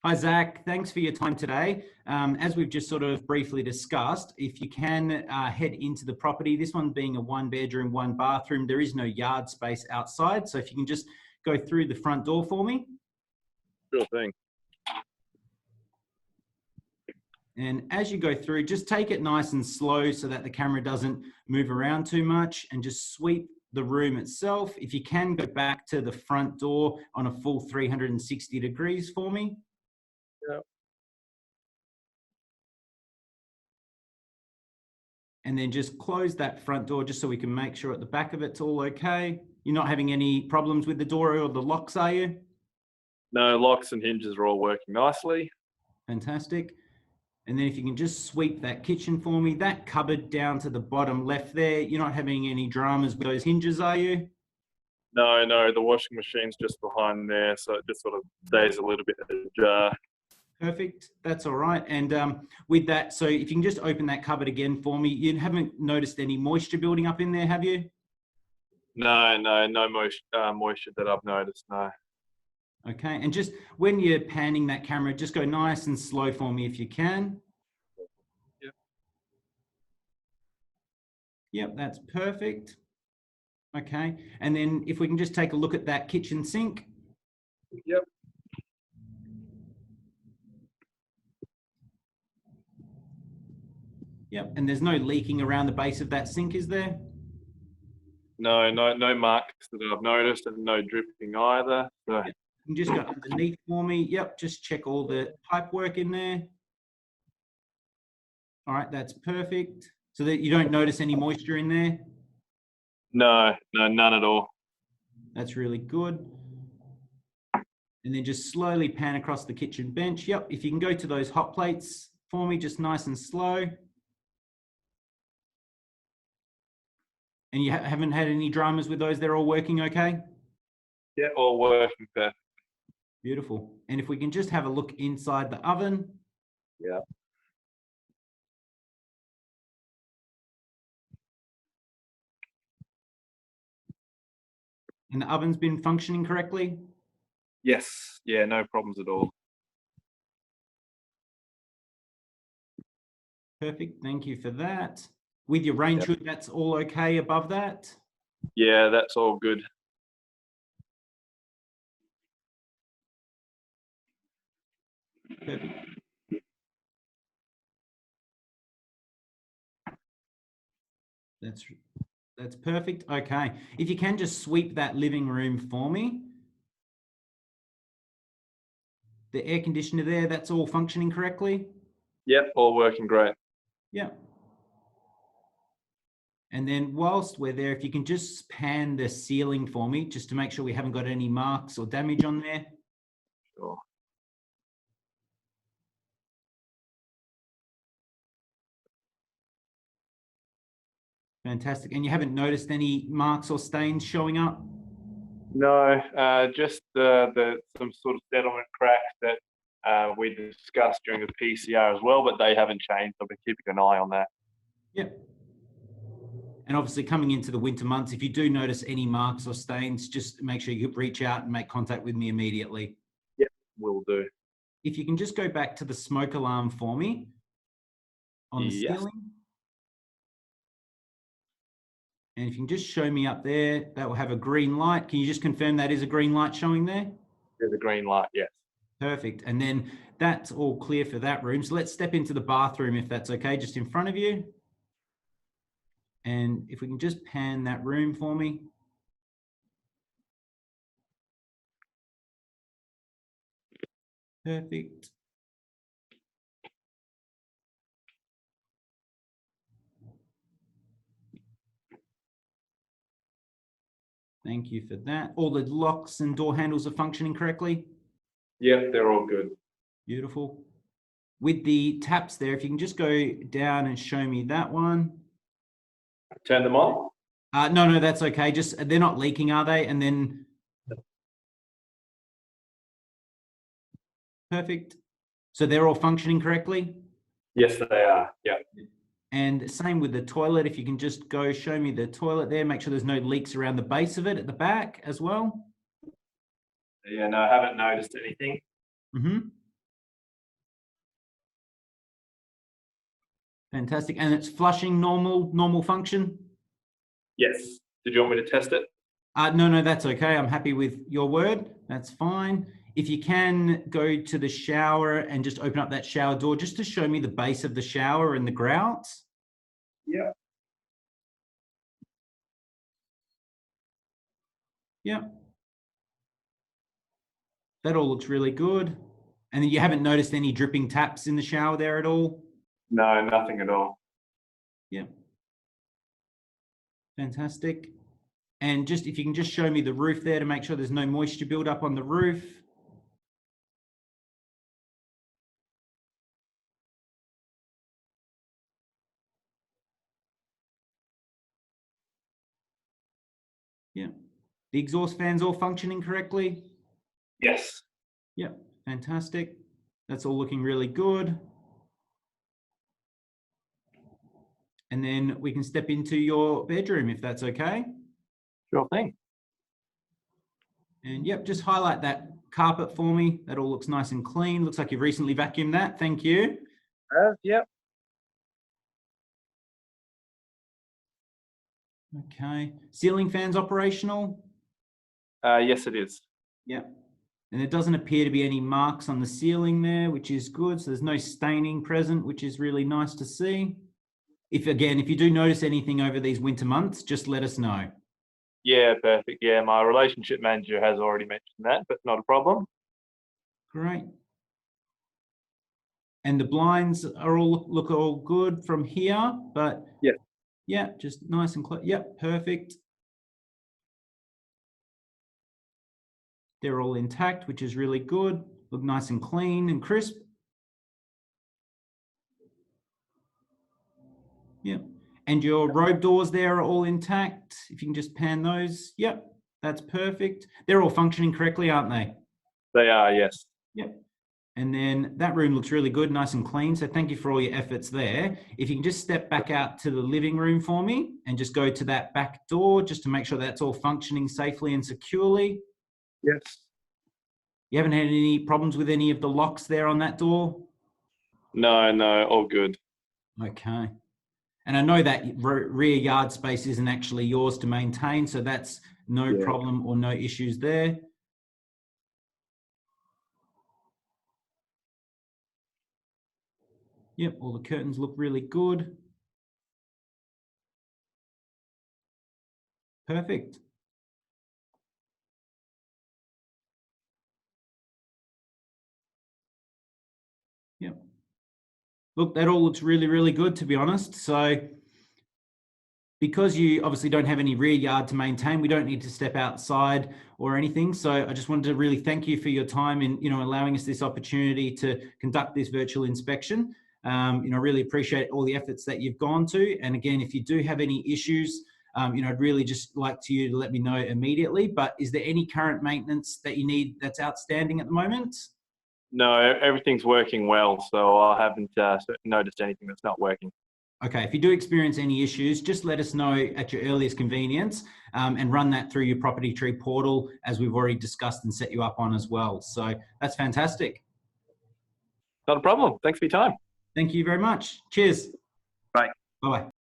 Hi, Zach. Thanks for your time today. As we've just sort of briefly discussed, if you can head into the property, this one being a 1 bedroom, 1 bathroom, there is no yard space outside. So if you can just go through the front door for me. Sure thing. And as you go through, just take it nice and slow so that the camera doesn't move around too much, and just sweep the room itself. If you can, go back to the front door on a full 360 degrees for me. Yeah. And then just close that front door just so we can make sure at the back of it's all okay. You're not having any problems with the door or the locks, are you? No, locks and hinges are all working nicely. Fantastic. And then if you can just sweep that kitchen for me, that cupboard down to the bottom left there, you're not having any dramas with those hinges, are you? No, the washing machine's just behind there, so it just sort of stays a little bit ajar. Perfect. That's all right. And with that, so if you can just open that cupboard again for me, you haven't noticed any moisture building up in there, have you? No moisture that I've noticed, no. Okay. And just when you're panning that camera, just go nice and slow for me if you can. Yep. Yep, that's perfect. Okay. And then if we can just take a look at that kitchen sink. Yep. Yep. And there's no leaking around the base of that sink, is there? No marks that I've noticed, and no dripping either. So. Yep. You can just go underneath for me. Yep. Just check all the pipe work in there. All right. That's perfect. So that you don't notice any moisture in there? No, none at all. That's really good. And then just slowly pan across the kitchen bench. Yep. If you can go to those hot plates for me, just nice and slow. And you haven't had any dramas with those? They're all working okay? Yeah, all working perfect. Beautiful. And if we can just have a look inside the oven. Yeah. And the oven's been functioning correctly? Yes. Yeah, no problems at all. Perfect. Thank you for that. With your range hood, that's all okay above that? Yeah, that's all good. Perfect. That's perfect. Okay. If you can just sweep that living room for me. The air conditioner there, that's all functioning correctly? Yep, all working great. Yeah. And then whilst we're there, if you can just pan the ceiling for me, just to make sure we haven't got any marks or damage on there. Sure. Fantastic. And you haven't noticed any marks or stains showing up? No, just some sort of settlement cracks that we discussed during the PCR as well, but they haven't changed. I've been keeping an eye on that. Yep. And obviously coming into the winter months, if you do notice any marks or stains, just make sure you reach out and make contact with me immediately. Yep, will do. If you can just go back to the smoke alarm for me on the ceiling. And if you can just show me up there, that will have a green light. Can you just confirm that is a green light showing there? There's a green light, yes. Perfect. And then that's all clear for that room. So let's step into the bathroom if that's okay, just in front of you. And if we can just pan that room for me. Perfect. Thank you for that. All the locks and door handles are functioning correctly? Yep, they're all good. Beautiful. With the taps there, if you can just go down and show me that one. Turn them on? No, that's okay. Just, they're not leaking, are they? And then, perfect. So they're all functioning correctly? Yes, they are. Yep. And same with the toilet. If you can just go show me the toilet there, make sure there's no leaks around the base of it at the back as well. Yeah, no, I haven't noticed anything. Mm-hmm. Fantastic. And it's flushing normal function? Yes. Did you want me to test it? No, that's okay. I'm happy with your word. That's fine. If you can go to the shower and just open up that shower door just to show me the base of the shower and the grouts. Yeah. Yeah. That all looks really good. And you haven't noticed any dripping taps in the shower there at all? No, nothing at all. Yeah. Fantastic. And just if you can just show me the roof there to make sure there's no moisture build up on the roof. Yeah. The exhaust fans all functioning correctly? Yes. Yeah. Fantastic. That's all looking really good. And then we can step into your bedroom if that's okay. Sure thing. And yep, just highlight that carpet for me. That all looks nice and clean. Looks like you've recently vacuumed that. Thank you. Yep. Okay. Ceiling fans operational? Yes, it is. Yep. And there doesn't appear to be any marks on the ceiling there, which is good. So there's no staining present, which is really nice to see. If you do notice anything over these winter months, just let us know. Yeah, perfect. Yeah, my relationship manager has already mentioned that, but not a problem. Great. And the blinds are all look all good from here, but Yes. yeah, just nice and close. Yep, perfect. They're all intact, which is really good. Look nice and clean and crisp. Yep. And your robe doors there are all intact. If you can just pan those. Yep, that's perfect. They're all functioning correctly, aren't they? They are, yes. Yep. And then that room looks really good, nice and clean. So thank you for all your efforts there. If you can just step back out to the living room for me and just go to that back door just to make sure that's all functioning safely and securely. Yes. You haven't had any problems with any of the locks there on that door? No, all good. Okay. And I know that rear yard space isn't actually yours to maintain, so that's no problem or no issues there. Yep, all the curtains look really good. Perfect. Yep. Look, that all looks really, really good, to be honest. So because you obviously don't have any rear yard to maintain, we don't need to step outside or anything. So I just wanted to really thank you for your time in, allowing us this opportunity to conduct this virtual inspection. Really appreciate all the efforts that you've gone to. And again, if you do have any issues, I'd really just like you to let me know immediately. But is there any current maintenance that you need that's outstanding at the moment? No, everything's working well, so I haven't noticed anything that's not working. Okay, if you do experience any issues, just let us know at your earliest convenience and run that through your Property Tree portal as we've already discussed and set you up on as well. So that's fantastic. Not a problem. Thanks for your time. Thank you very much. Cheers. Bye. Bye-bye.